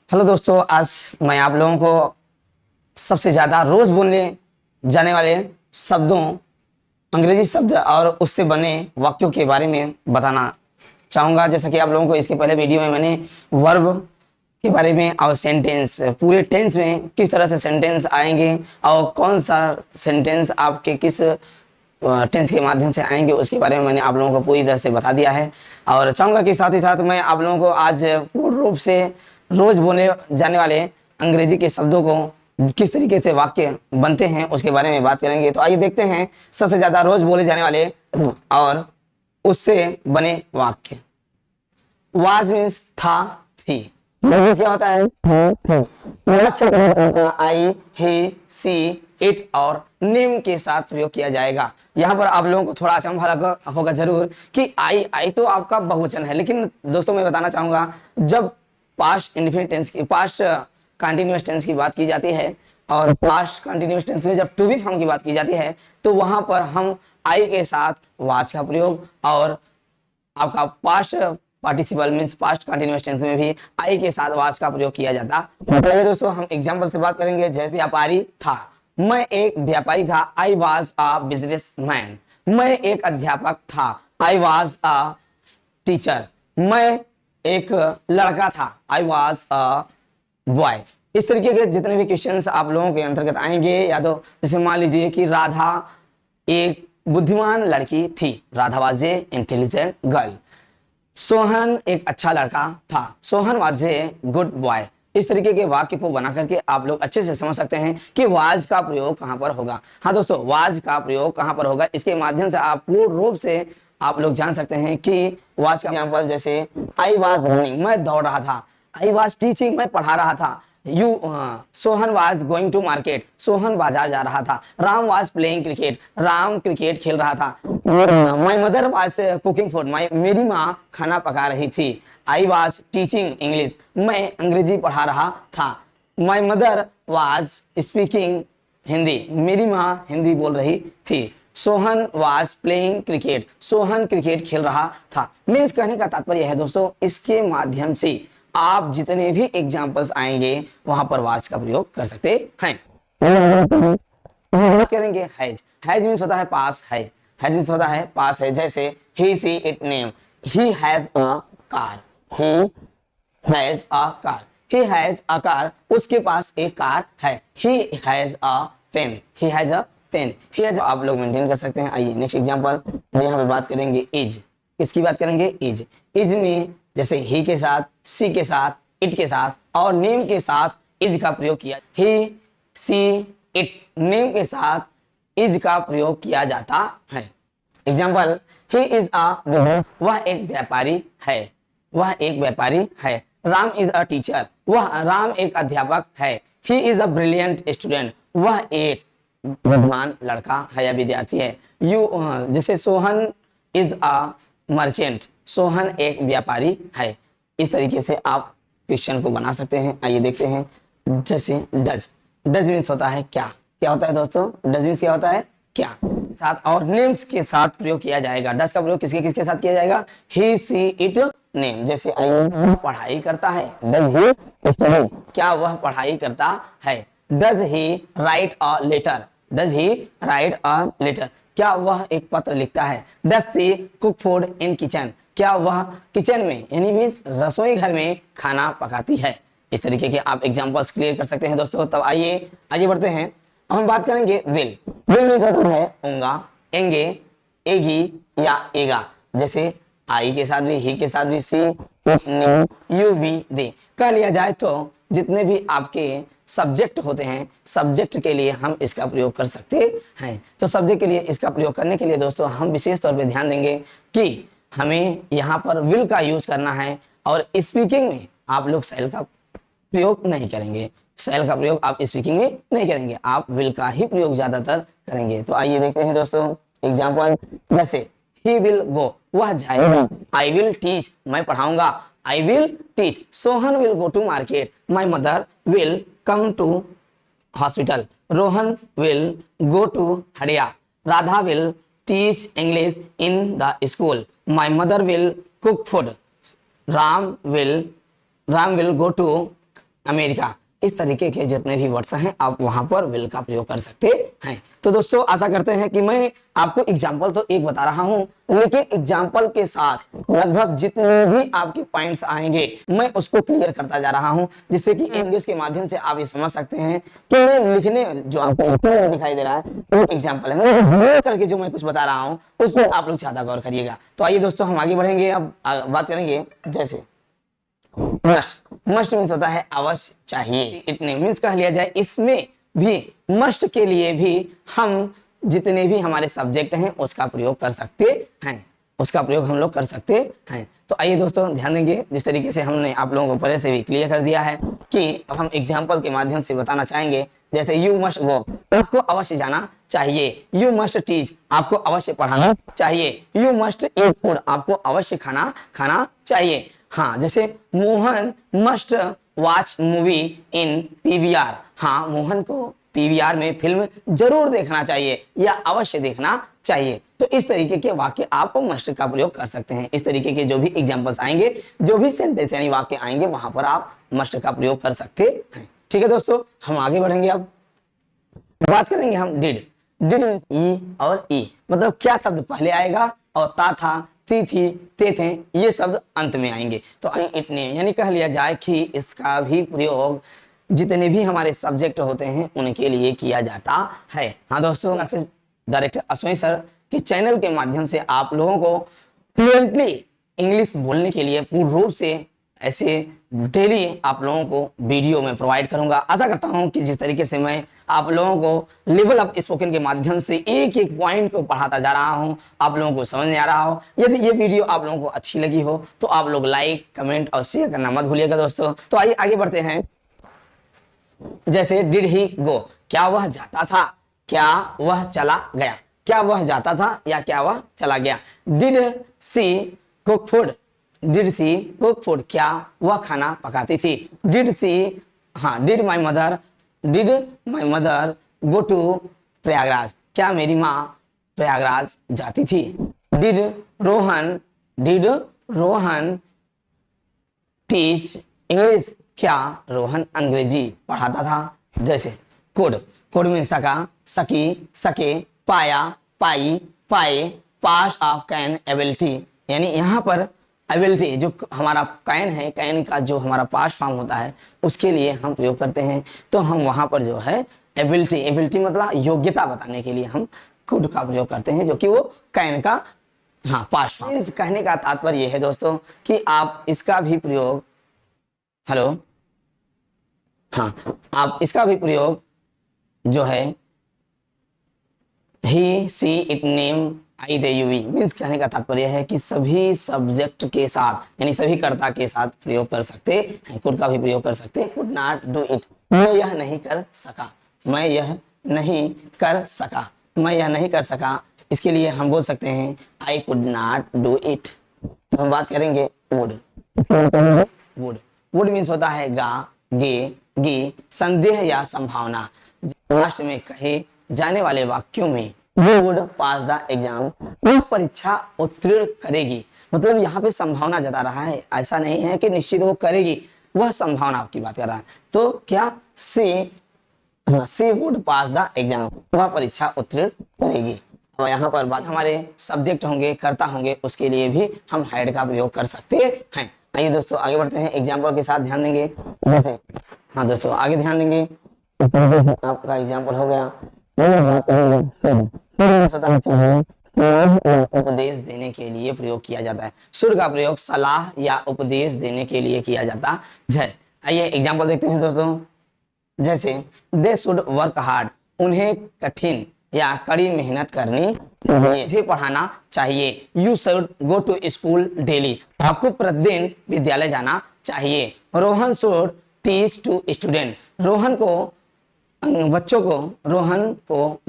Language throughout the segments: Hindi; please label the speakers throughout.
Speaker 1: हेलो दोस्तों, आज मैं आप लोगों को सबसे ज़्यादा रोज़ बोलने जाने वाले शब्दों, अंग्रेजी शब्द और उससे बने वाक्यों के बारे में बताना चाहूँगा। जैसा कि आप लोगों को इसके पहले वीडियो में मैंने वर्ब के बारे में और सेंटेंस, पूरे टेंस में किस तरह से सेंटेंस आएंगे और कौन सा सेंटेंस आपके किस टेंस के माध्यम से आएंगे उसके बारे में मैंने आप लोगों को पूरी तरह से बता दिया है। और चाहूँगा कि साथ ही साथ मैं आप लोगों को आज पूर्ण रूप से रोज़ बोले जाने वाले अंग्रेजी के शब्दों को किस तरीके से वाक्य बनते हैं उसके बारे में बात करेंगे। तो आइए देखते हैं सबसे ज़्यादा रोज़ बोले जाने वाले और उससे बने वाक्य। वाज मीन्स था, थी। क्या होता है? आई, ही, सी, इट और नेम के साथ प्रयोग किया जाएगा। यहाँ पर आप लोगों को थोड़ा अचंभा लगा होगा जरूर कि आई तो आपका बहुवचन है, लेकिन दोस्तों मैं बताना चाहूंगा जब पास्ट इंडेफिनिट टेंस की, पास्ट कंटीन्यूअस टेंस की बात की जाती है और पास्ट कंटीन्यूअस टेंस में जब टू बी फॉर्म की बात की जाती है तो वहां पर हम आई के साथ वाज का प्रयोग और आपका past participle means past continuous tense में भी आई के साथ वाज का प्रयोग किया जाता है। पहले दोस्तों हम एग्जांपल से बात करेंगे। जैसे व्यापारी था, मैं एक व्यापारी था, आई वाज अ बिजनेसमैन। मैं एक अध्यापक था, आई वाज अ टीचर। मैं एक लड़का था, आई वाज अ बॉय। इस तरीके के जितने भी क्वेश्चंस आप लोगों के अंतर्गत आएंगे, या तो जैसे मान लीजिए कि राधा एक बुद्धिमान लड़की थी, Radha was a intelligent girl. Sohan एक अच्छा लड़का था, Sohan was a good boy. इस तरीके के वाक्य को बना करके आप लोग अच्छे से समझ सकते हैं कि वाज का प्रयोग कहां पर होगा। हाँ दोस्तों, वाज का प्रयोग कहां पर होगा, इसके माध्यम से आप पूर्ण रूप से आप लोग जान सकते हैं कि वाज का एग्जांपल जैसे आई वाज रनिंग, मैं दौड़ रहा था। आई वाज टीचिंग, मैं पढ़ा रहा था। Sohan was going to market, Sohan बाजार जा रहा था। Ram was playing cricket, Ram cricket खेल रहा था। My mother was cooking food, मेरी माँ खाना पका रही थी। आई वाज टीचिंग इंग्लिश, मैं अंग्रेजी पढ़ा रहा था। My mother was speaking Hindi, मेरी माँ हिंदी बोल रही थी। Sohan was playing cricket, Sohan cricket खेल रहा था। मीन्स कहने का तात्पर्य है दोस्तों, इसके माध्यम से आप जितने भी एग्जाम्पल्स आएंगे वहां पर वाज का प्रयोग कर सकते हैं। करेंगे हैज। हैज मीन्स होता है पास है, हैज मीन्स होता है पास है। जैसे he, she, it, name. He has a car, he has a car, he has a car, उसके पास एक कार है। He has a pen, he has a pen, he has. आप लोग मेंटेन कर सकते हैं। आइए नेक्स्ट एग्जांपल में यहाँ पे बात करेंगे इज। किसकी बात करेंगे? इज। इज में जैसे ही के साथ, सी के साथ, इट के साथ और नेम के साथ इज का प्रयोग किया। ही, सी, इट, नेम के साथ इज का प्रयोग किया जाता है। एग्जाम्पल, ही इज अ, वह एक व्यापारी है, वह एक व्यापारी है। राम इज अ टीचर, वह राम एक अध्यापक है। He is a brilliant student, वह एक बुद्धिमान लड़का है या विद्यार्थी है। जैसे Sohan is a merchant, Sohan एक व्यापारी है। इस तरीके से आप क्वेश्चन को बना सकते हैं। आइए देखते हैं। जैसे डज। डज मीन्स होता है क्या। क्या होता है दोस्तों? डज मीन्स क्या होता है? क्या। साथ और नेम्स के साथ प्रयोग किया जाएगा। डज का प्रयोग किसके किसके साथ किया जाएगा? ही, सी, इट, नेम। जैसे पढ़ाई करता है, डज ही स्टडी, क्या वह पढ़ाई करता है। Does he write a letter, does he write a letter, क्या वह एक पत्र लिखता है। Does she cook food in kitchen, क्या वह किचन में यानी मीन्स रसोई घर में खाना पकाती है। इस तरीके के आप एग्जांपल्स क्लियर कर सकते हैं दोस्तों। तब आइए आगे बढ़ते हैं। अब हम बात करेंगे विल। विल मीन्स होता है होगा, एंगे, एगी या एगा। जैसे आई के साथ भी, ही के साथ भी, सी, यू, वी, दे कह लिया जाए तो जितने भी आपके सब्जेक्ट होते हैं, सब्जेक्ट के लिए हम इसका प्रयोग कर सकते हैं। तो सब्जेक्ट के लिए इसका प्रयोग करने के लिए दोस्तों हम विशेष तौर पे ध्यान देंगे कि हमें यहाँ पर विल का यूज करना है और स्पीकिंग में आप लोग शैल का प्रयोग नहीं करेंगे। शैल का प्रयोग आप स्पीकिंग में नहीं करेंगे, आप विल का ही प्रयोग ज्यादातर करेंगे। तो आइए देखते हैं दोस्तों एग्जाम्पल। जैसे ही विल गो, वह जाएगा। आई विल टीच, मैं पढ़ाऊंगा। I will teach. Sohan will go to market, my mother will come to hospital. Rohan will go to Haria. Radha will teach English in the school. My mother will cook food. Ram will go to America, इस तरीके के जितने भी वर्ड्स हैं आप वहां पर विल का प्रयोग कर सकते हैं। तो दोस्तों आशा करते हैं कि मैं आपको एग्जाम्पल तो एक बता रहा हूं, लेकिन एग्जाम्पल के साथ लगभग जितने भी आपके पॉइंट्स आएंगे मैं उसको क्लियर करता जा रहा हूं, जिससे कि इंग्लिश के माध्यम से आप ये समझ सकते हैं कि मैं लिखने जो आपको लिखने में दिखाई दे रहा है वो एग्जाम्पल है, मैं करके जो मैं कुछ बता रहा हूँ उसमें आप लोग ज्यादा गौर करिएगा। तो आइए दोस्तों हम आगे बढ़ेंगे, अब बात करेंगे जैसे मस्ट। मस्ट मीन्स होता है अवश्य चाहिए। इट मीन्स कह लिया जाए इसमें भी मस्ट के लिए भी हम जितने भी हमारे सब्जेक्ट हैं उसका प्रयोग कर सकते हैं, उसका प्रयोग हम लोग कर सकते हैं। तो आइए दोस्तों ध्यान देंगे, जिस तरीके से हमने आप लोगों को पहले से भी क्लियर कर दिया है कि अब हम एग्जाम्पल के माध्यम से बताना चाहेंगे। जैसे यू मस्ट गो, आपको अवश्य जाना चाहिए। यू मस्ट टीच, आपको अवश्य पढ़ाना चाहिए। यू मस्ट ईट फूड, आपको अवश्य खाना चाहिए। हाँ, जैसे मोहन मस्ट वॉच मूवी इन पीवीआर, हाँ मोहन को पीवीआर में फिल्म जरूर देखना चाहिए या अवश्य देखना चाहिए। तो इस तरीके के वाक्य आप मस्ट का प्रयोग कर सकते हैं। इस तरीके के जो भी एग्जांपल्स आएंगे, जो भी सेंटेंस यानी वाक्य आएंगे, वहां पर आप मस्ट का प्रयोग कर सकते हैं। ठीक है दोस्तों, हम आगे बढ़ेंगे। अब बात करेंगे हम डिड। डिड मींस ई और ई, मतलब क्या शब्द पहले आएगा और ता था, ती थी, ते थे, ये शब्द अंत में आएंगे। तो इट नेम यानी कह लिया जाए कि इसका भी प्रयोग जितने भी हमारे सब्जेक्ट होते हैं उनके लिए किया जाता है। हाँ दोस्तों, डायरेक्टर अश्विनी सर के चैनल के माध्यम से आप लोगों को फ्लुएंटली इंग्लिश बोलने के लिए पूर्ण रूप से ऐसे डेली आप लोगों को वीडियो में प्रोवाइड करूंगा। आशा करता हूं कि जिस तरीके से मैं आप लोगों को लेवल अप स्पोकन के माध्यम से एक एक पॉइंट को पढ़ाता जा रहा हूं, आप लोगों को समझ में आ रहा हो। यदि ये वीडियो आप लोगों को अच्छी लगी हो तो आप लोग लाइक, कमेंट और शेयर करना मत भूलिएगा दोस्तों। तो आइए आगे बढ़ते हैं। जैसे डिड ही गो, क्या वह जाता था, क्या वह चला गया, क्या वह जाता था या क्या वह चला गया। Did she cook food, did she cook food, क्या वह खाना पकाती थी। डिड सी, हाँ did my mother go to Prayagraj, क्या मेरी माँ प्रयागराज जाती थी। डिड रोहन टीच इंग्लिश, क्या रोहन अंग्रेजी पढ़ाता था। जैसे कोड में सका, सकी, सके, पाया, पाई, पाए, पास ऑफ कैन, एबिलिटी, यानी यहाँ पर एबिलिटी जो हमारा कैन है, कैन का जो हमारा पास्ट फॉर्म होता है उसके लिए हम प्रयोग करते हैं। तो हम वहाँ पर जो है एबिलिटी मतलब योग्यता बताने के लिए हम कुड का प्रयोग करते हैं, जो कि वो कैन का हाँ पास्ट फॉर्म। इस कहने का तात्पर्य यह है दोस्तों कि आप इसका भी प्रयोग आप इसका भी प्रयोग जो है he, she, it, name, I, they, you, we means कहने का तात्पर्य है कि सभी सब्जेक्ट के साथ यानी सभी कर्ता के साथ प्रयोग कर सकते हैं। कुड का भी प्रयोग कर सकते हैं। कुड नॉट डू इट, मैं यह नहीं कर सका, मैं यह नहीं कर सका, मैं यह नहीं कर सका। इसके लिए हम बोल सकते हैं I could not do it. हम बात करेंगे वुड मीन्स होता है गा, गे, गी, संदेह या संभावना। लास्ट में कहे जाने वाले वाक्यों में वो वुड पास द एग्जाम, वह परीक्षा उत्तीर्ण करेगी, मतलब यहाँ पे संभावना जता रहा है, ऐसा नहीं है कि निश्चित वो करेगी, वह संभावना आपकी बात कर रहा है। तो क्या सी वुड पास द एग्जाम, वह परीक्षा उत्तीर्ण करेगी। और यहाँ पर बात हमारे सब्जेक्ट होंगे, कर्ता होंगे, उसके लिए भी हम हैड का प्रयोग कर सकते हैं। आइए दोस्तों आगे बढ़ते हैं, एग्जाम्पल के साथ ध्यान देंगे। जैसे हाँ दोस्तों आगे ध्यान देंगे, आपका एग्जाम्पल हो गया उपदेश देने के लिए प्रयोग किया जाता है। शुड का प्रयोग सलाह या उपदेश देने के लिए किया जाता है। आइए एग्जाम्पल देखते हैं दोस्तों। जैसे दे शुड वर्क हार्ड, उन्हें कठिन या कड़ी मेहनत करनी चाहिए, मुझे पढ़ाना चाहिए। You should go to school daily, आपको प्रतिदिन विद्यालय जाना चाहिए। Rohan should teach to student, Rohan को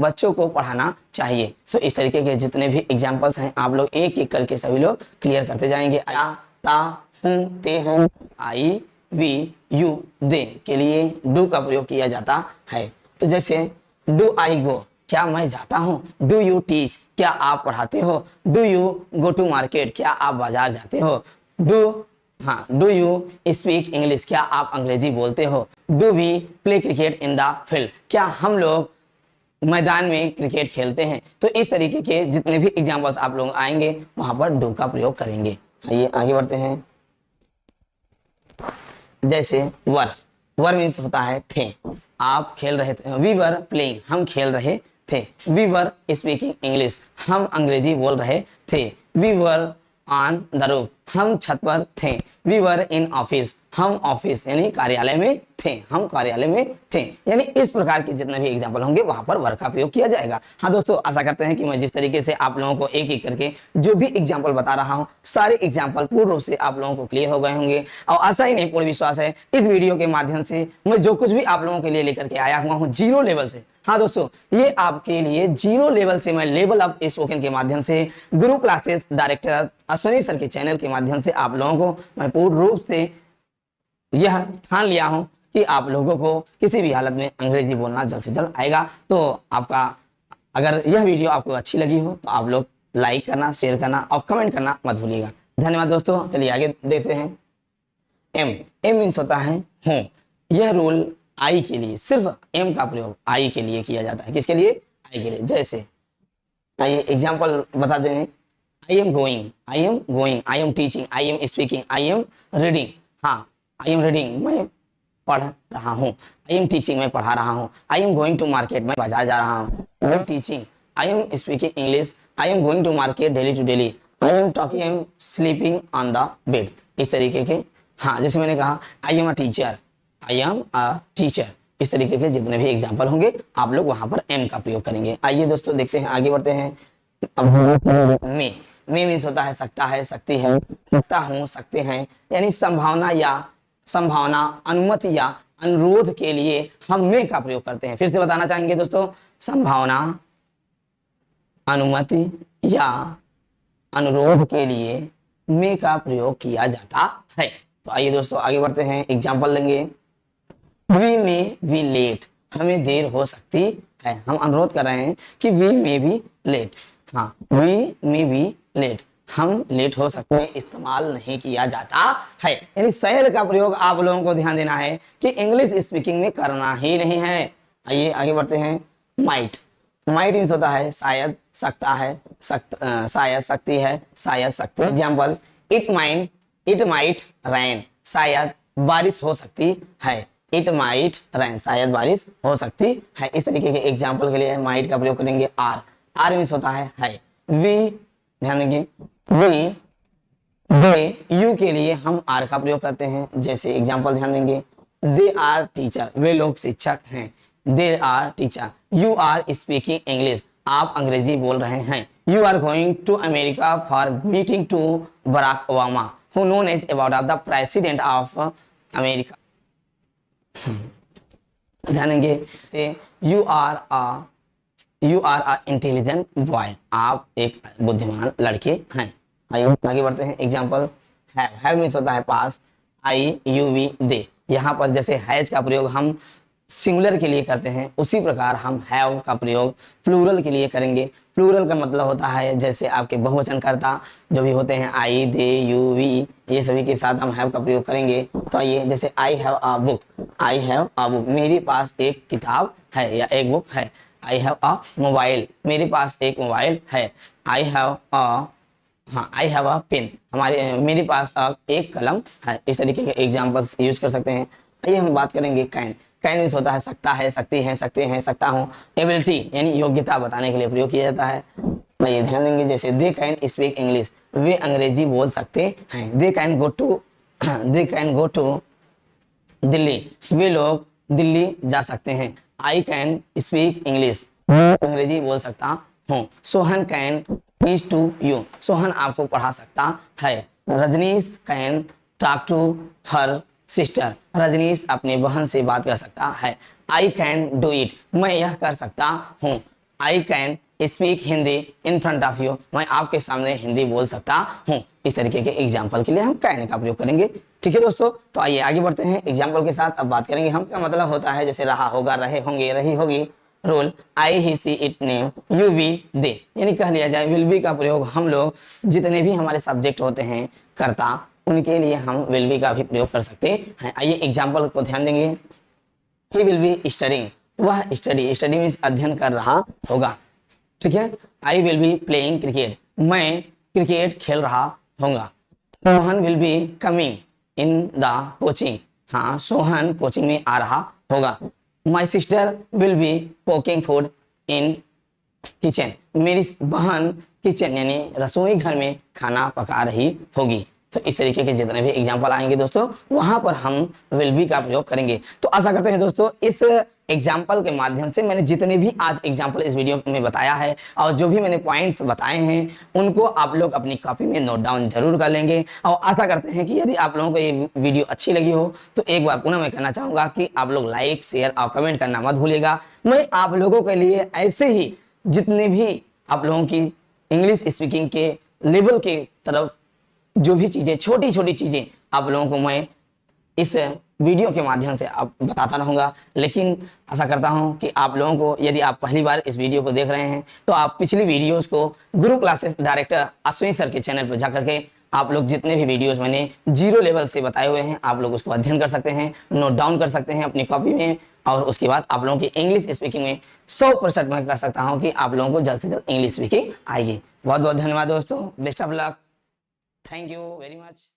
Speaker 1: बच्चों को पढ़ाना चाहिए। तो इस तरीके के जितने भी एग्जाम्पल्स हैं आप लोग एक एक करके सभी लोग क्लियर करते जाएंगे। आ, ता, हूँ, ते, हम, आई, वी, यू, दे के लिए डू का प्रयोग किया जाता है। तो जैसे डू आई गो, क्या मैं जाता हूँ। डू यू टीच, क्या आप पढ़ाते हो। Do you go to market, क्या आप बाजार जाते हो। डू हाँ, डू यू स्पीक इंग्लिश, क्या आप अंग्रेजी बोलते हो? Do we play cricket in the field, क्या हम लोग मैदान में क्रिकेट खेलते हैं? तो इस तरीके के जितने भी एग्जाम्पल्स आप लोग आएंगे वहां पर डू का प्रयोग करेंगे। आइए आगे बढ़ते हैं। जैसे वर, वर मीन्स होता है थे, आप खेल रहे थे। वी वर प्लेइंग, हम खेल रहे थे। वी वर स्पीकिंग इंग्लिश, हम अंग्रेजी बोल रहे थे। We were on the roof, हम छत पर थे। वी वर इन ऑफिस, हम ऑफिस यानी कार्यालय में थे, हम कार्यालय में थे। यानी इस प्रकार के जितने भी एग्जाम्पल होंगे वहां पर वर का प्रयोग किया जाएगा। हाँ दोस्तों, आशा करते हैं कि मैं जिस तरीके से आप लोगों को एक एक करके जो भी एग्जाम्पल बता रहा हूँ सारे एग्जाम्पल पूर्ण रूप से आप लोगों को क्लियर हो गए होंगे। और आशा ही नहीं, पूर्ण विश्वास है इस वीडियो के माध्यम से मैं जो कुछ भी आप लोगों के लिए लेकर के आया हुआ हूँ जीरो लेवल से, हाँ दोस्तों, ये आपके लिए जीरो लेवल से मैं लेवल अप स्पोकन के माध्यम से गुरु क्लासेस डायरेक्टर अश्विनी सर के चैनल के माध्यम से आप लोगों को मैं पूर्ण रूप से यह ठान लिया हूं कि आप लोगों को किसी भी हालत में अंग्रेजी बोलना जल्द से जल्द आएगा। तो आपका अगर यह वीडियो आपको अच्छी लगी हो तो आप लोग लाइक करना, शेयर करना और कमेंट करना मत भूलिएगा। धन्यवाद दोस्तों। चलिए आगे देखते हैं। एम, एम मीन्स होता है हूं। यह रूल आई के लिए, सिर्फ एम का प्रयोग आई के लिए किया जाता है। किसके लिए? आई के लिए। जैसे आइए एग्जाम्पल बता दें। आई am going, I am going, I am teaching, I am speaking, I am reading. हाँ, आई एम रीडिंग, मैं पढ़ रहा हूँ। आई एम टीचिंग, मैं पढ़ा रहा हूँ। I am going to market, मैं बाजार जा रहा हूँ। I am teaching, I am speaking English, I am going to market daily to daily. I am talking, I am sleeping on the bed. इस तरीके के, हाँ, जैसे मैंने कहा I am a teacher, I am a teacher. इस तरीके के जितने भी एग्जाम्पल होंगे आप लोग वहां पर एम का प्रयोग करेंगे। आइए दोस्तों देखते हैं, आगे बढ़ते हैं। मे मीन्स होता है सकता है, सकती है, सकता हूँ, सकते हैं। यानी संभावना या संभावना, अनुमति या अनुरोध के लिए हम मे का प्रयोग करते हैं। फिर से बताना चाहेंगे दोस्तों, संभावना, अनुमति या अनुरोध के लिए मे का प्रयोग किया जाता है। तो आइए दोस्तों आगे बढ़ते हैं, एग्जाम्पल लेंगे। वी मे बी लेट, हमें देर हो सकती है। हम अनुरोध कर रहे हैं कि वी मे बी लेट। हाँ, वी मे बी लेट, हम लेट हो सकते हैं, इस्तेमाल नहीं किया जाता है। यानी शैल का प्रयोग आप लोगों को ध्यान देना है कि इंग्लिश स्पीकिंग में करना ही नहीं है। आइए आगे बढ़ते हैं। माइट, माइट मीन्स होता है शायद, सकता है, शायद, सकती है, शायद, सकती। एग्जाम्पल, इट माइट रैन, शायद बारिश हो सकती है। इट माइट रैन, शायद बारिश हो सकती है। इस तरीके के एग्जाम्पल के लिए माइट का प्रयोग करेंगे। आर, आर मीन्स होता है। वी, ध्यान देंगे, वी, दे, यू के लिए हम आर का प्रयोग करते हैं। जैसे एग्जाम्पल ध्यान देंगे, दे आर टीचर, वे लोग शिक्षक हैं। They are teacher, you are speaking English, आप अंग्रेजी बोल रहे हैं। You are going to America for meeting to Barack Obama who known as about the president of America. ध्यान देंगे से you are a intelligent boy, आप एक बुद्धिमान लड़के हैं। आगे बढ़ते हैं। एग्जाम्पल, हैव मीन्स होता है पास, आई यू वी दे। यहाँ पर जैसे हैज का प्रयोग हम सिंगुलर के लिए करते हैं उसी प्रकार हम हैव का प्रयोग प्लूरल के लिए करेंगे। प्लूरल का मतलब होता है जैसे आपके बहुवचनकर्ता जो भी होते हैं आई, दे, यू, वी, ये सभी के साथ हम हैव का प्रयोग करेंगे। तो आइए, जैसे I have a book, I have a book, मेरे पास एक किताब है या एक बुक है। आई हैव अ मोबाइल, मेरे पास एक मोबाइल है। आई हैव अ पेन, मेरे पास एक कलम है। इस तरीके के एग्जाम्पल्स यूज कर सकते हैं। आइए हम बात करेंगे कैन। कैन मीन्स होता है सकता है, सकती है, सकते हैं, सकता हूँ। एबिलिटी यानी योग्यता बताने के लिए प्रयोग किया जाता है। आइए ध्यान देंगे, जैसे दे कैन स्पीक इंग्लिश, वे अंग्रेजी बोल सकते हैं। They can go to Delhi, वे लोग दिल्ली जा सकते हैं। आई कैन स्पीक इंग्लिश, मैं अंग्रेजी बोल सकता हूँ। Sohan can teach to you, Sohan आपको पढ़ा सकता है। Rajnish can talk to her sister, Rajnish अपने बहन से बात कर सकता है। आई कैन डू इट, मैं यह कर सकता हूँ। I can speak Hindi in front of you, मैं आपके सामने हिंदी बोल सकता हूँ। इस तरीके के एग्जाम्पल के लिए हम कैन का प्रयोग करेंगे। ठीक है दोस्तों, तो आइए आगे बढ़ते हैं एग्जाम्पल के साथ। अब बात करेंगे हम का मतलब होता है जैसे रहा होगा, रहे होंगे, रही होगी। Role, I, he, she, it, name, you, we, they, यानी कह लिया जाए विल बी का प्रयोग हम लोग जितने भी हमारे सब्जेक्ट होते हैं, कर्ता, उनके लिए हम विल बी का भी प्रयोग कर सकते हैं। आइए एग्जाम्पल को ध्यान देंगे। ही विल बी स्टडिंग, वह स्टडी मीन्स अध्ययन कर रहा होगा, ठीक है। I will be playing cricket, मैं क्रिकेट खेल रहा होगा। Sohan will be coming in the coaching, हाँ सोहन कोचिंग में आ रहा होगा। My sister will be cooking food in kitchen, मेरी बहन किचन यानी रसोई घर में खाना पका रही होगी। तो इस तरीके के जितने भी एग्जाम्पल आएंगे दोस्तों, वहां पर हम विल बी का प्रयोग करेंगे। तो आशा करते हैं दोस्तों इस एग्जाम्पल के माध्यम से मैंने जितने भी आज एग्जाम्पल इस वीडियो में बताया है और जो भी मैंने पॉइंट्स बताए हैं उनको आप लोग अपनी कॉपी में नोट डाउन जरूर कर लेंगे। और आशा करते हैं कि यदि आप लोगों को ये वीडियो अच्छी लगी हो तो एक बार पुनः मैं कहना चाहूँगा कि आप लोग लाइक शेयर और कमेंट करना मत भूलिएगा। मैं आप लोगों के लिए ऐसे ही जितने भी आप लोगों की इंग्लिश स्पीकिंग के लेवल के तरफ जो भी चीज़ें छोटी छोटी चीज़ें आप लोगों को मैं इस वीडियो के माध्यम से आप बताता रहूँगा। लेकिन आशा करता हूँ कि आप लोगों को यदि आप पहली बार इस वीडियो को देख रहे हैं तो आप पिछली वीडियोस को गुरु क्लासेस डायरेक्टर अश्विनी सर के चैनल पर जाकर के आप लोग जितने भी वीडियोस मैंने 0 लेवल से बताए हुए हैं आप लोग उसको अध्ययन कर सकते हैं, नोट डाउन कर सकते हैं अपनी कॉपी में। और उसके बाद आप लोगों की इंग्लिश स्पीकिंग में 100% मैं कह सकता हूँ कि आप लोगों को जल्द से जल्द इंग्लिश स्पीकिंग आएगी। बहुत बहुत धन्यवाद दोस्तों, best of luck, thank you very much.